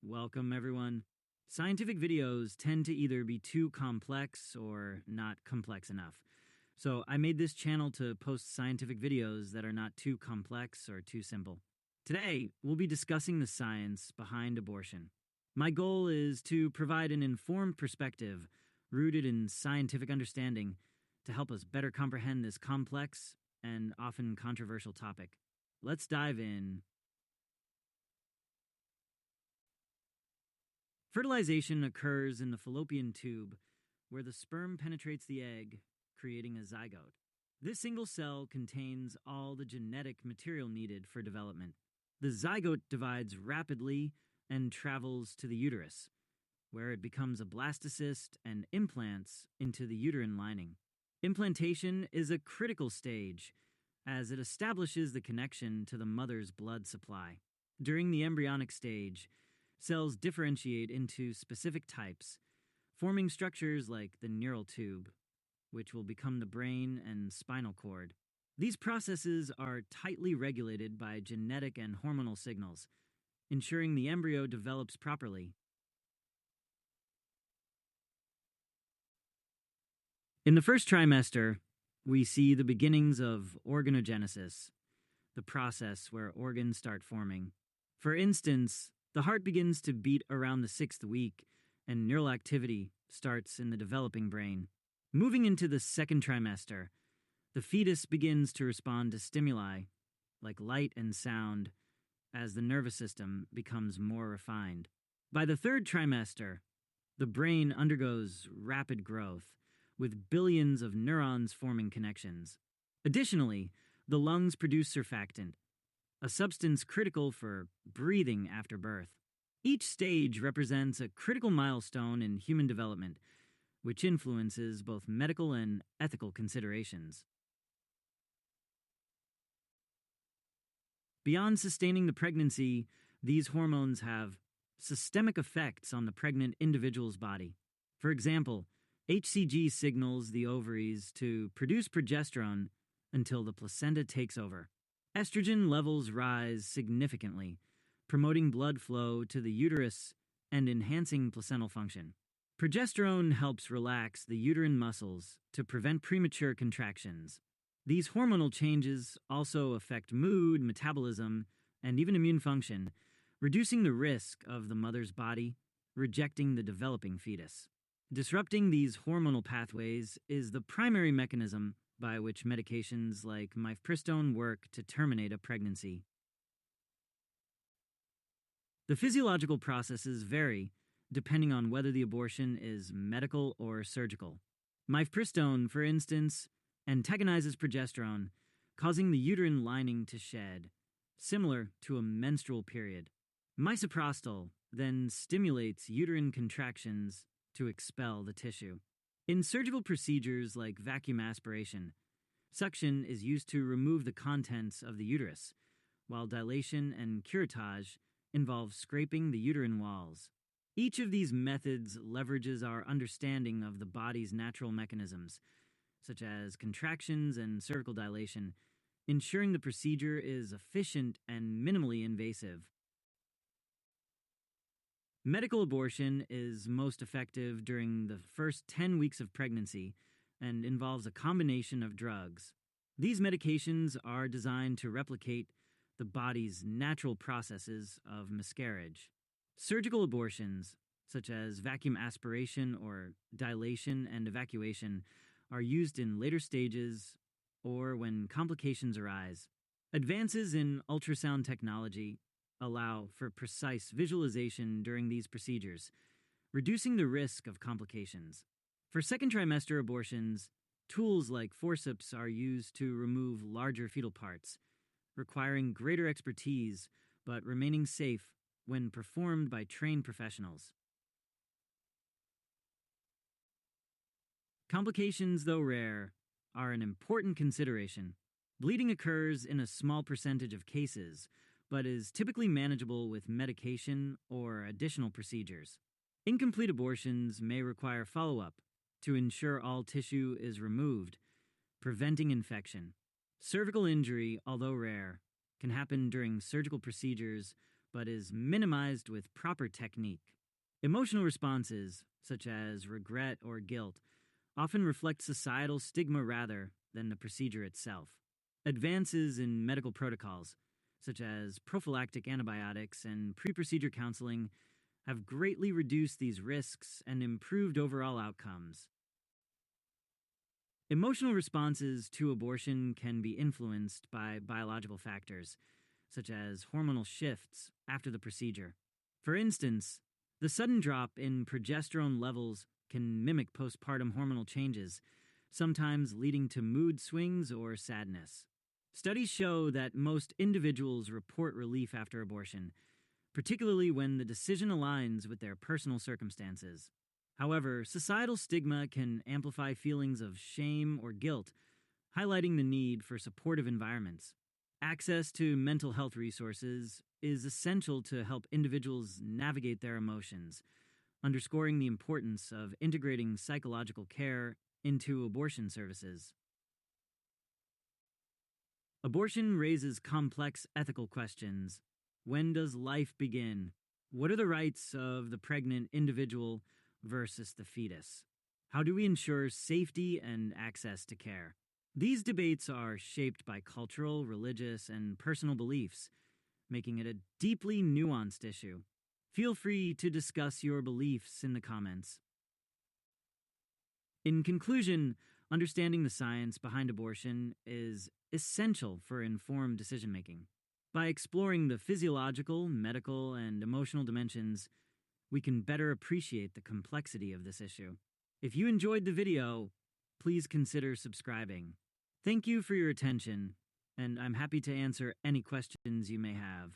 Welcome, everyone. Scientific videos tend to either be too complex or not complex enough. So, I made this channel to post scientific videos that are not too complex or too simple. Today, we'll be discussing the science behind abortion. My goal is to provide an informed perspective rooted in scientific understanding to help us better comprehend this complex and often controversial topic. Let's dive in. Fertilization occurs in the fallopian tube, where the sperm penetrates the egg, creating a zygote. This single cell contains all the genetic material needed for development. The zygote divides rapidly and travels to the uterus, where it becomes a blastocyst and implants into the uterine lining. Implantation is a critical stage, as it establishes the connection to the mother's blood supply. During the embryonic stage, cells differentiate into specific types, forming structures like the neural tube, which will become the brain and spinal cord. These processes are tightly regulated by genetic and hormonal signals, ensuring the embryo develops properly. In the first trimester, we see the beginnings of organogenesis, the process where organs start forming. For instance, the heart begins to beat around the 6th week, and neural activity starts in the developing brain. Moving into the second trimester, the fetus begins to respond to stimuli, like light and sound, as the nervous system becomes more refined. By the third trimester, the brain undergoes rapid growth, with billions of neurons forming connections. Additionally, the lungs produce surfactant, a substance critical for breathing after birth. Each stage represents a critical milestone in human development, which influences both medical and ethical considerations. Beyond sustaining the pregnancy, these hormones have systemic effects on the pregnant individual's body. For example, HCG signals the ovaries to produce progesterone until the placenta takes over. Estrogen levels rise significantly, promoting blood flow to the uterus and enhancing placental function. Progesterone helps relax the uterine muscles to prevent premature contractions. These hormonal changes also affect mood, metabolism, and even immune function, reducing the risk of the mother's body rejecting the developing fetus. Disrupting these hormonal pathways is the primary mechanism by which medications like mifepristone work to terminate a pregnancy. The physiological processes vary depending on whether the abortion is medical or surgical. Mifepristone, for instance, antagonizes progesterone, causing the uterine lining to shed, similar to a menstrual period. Misoprostol then stimulates uterine contractions to expel the tissue. In surgical procedures like vacuum aspiration, suction is used to remove the contents of the uterus, while dilation and curettage involve scraping the uterine walls. Each of these methods leverages our understanding of the body's natural mechanisms, such as contractions and cervical dilation, ensuring the procedure is efficient and minimally invasive. Medical abortion is most effective during the first 10 weeks of pregnancy and involves a combination of drugs. These medications are designed to replicate the body's natural processes of miscarriage. Surgical abortions, such as vacuum aspiration or dilation and evacuation, are used in later stages or when complications arise. Advances in ultrasound technology allow for precise visualization during these procedures, reducing the risk of complications. For second trimester abortions, tools like forceps are used to remove larger fetal parts, requiring greater expertise but remaining safe when performed by trained professionals. Complications, though rare, are an important consideration. Bleeding occurs in a small percentage of cases, but is typically manageable with medication or additional procedures. Incomplete abortions may require follow-up to ensure all tissue is removed, preventing infection. Cervical injury, although rare, can happen during surgical procedures but is minimized with proper technique. Emotional responses, such as regret or guilt, often reflect societal stigma rather than the procedure itself. Advances in medical protocols, such as prophylactic antibiotics and pre procedure counseling, have greatly reduced these risks and improved overall outcomes. Emotional responses to abortion can be influenced by biological factors, such as hormonal shifts after the procedure. For instance, the sudden drop in progesterone levels can mimic postpartum hormonal changes, sometimes leading to mood swings or sadness. Studies show that most individuals report relief after abortion, particularly when the decision aligns with their personal circumstances. However, societal stigma can amplify feelings of shame or guilt, highlighting the need for supportive environments. Access to mental health resources is essential to help individuals navigate their emotions, underscoring the importance of integrating psychological care into abortion services. Abortion raises complex ethical questions. When does life begin? What are the rights of the pregnant individual versus the fetus? How do we ensure safety and access to care? These debates are shaped by cultural, religious, and personal beliefs, making it a deeply nuanced issue. Feel free to discuss your beliefs in the comments. In conclusion, understanding the science behind abortion is essential for informed decision making. By exploring the physiological, medical, and emotional dimensions, we can better appreciate the complexity of this issue. If you enjoyed the video, please consider subscribing. Thank you for your attention, and I'm happy to answer any questions you may have.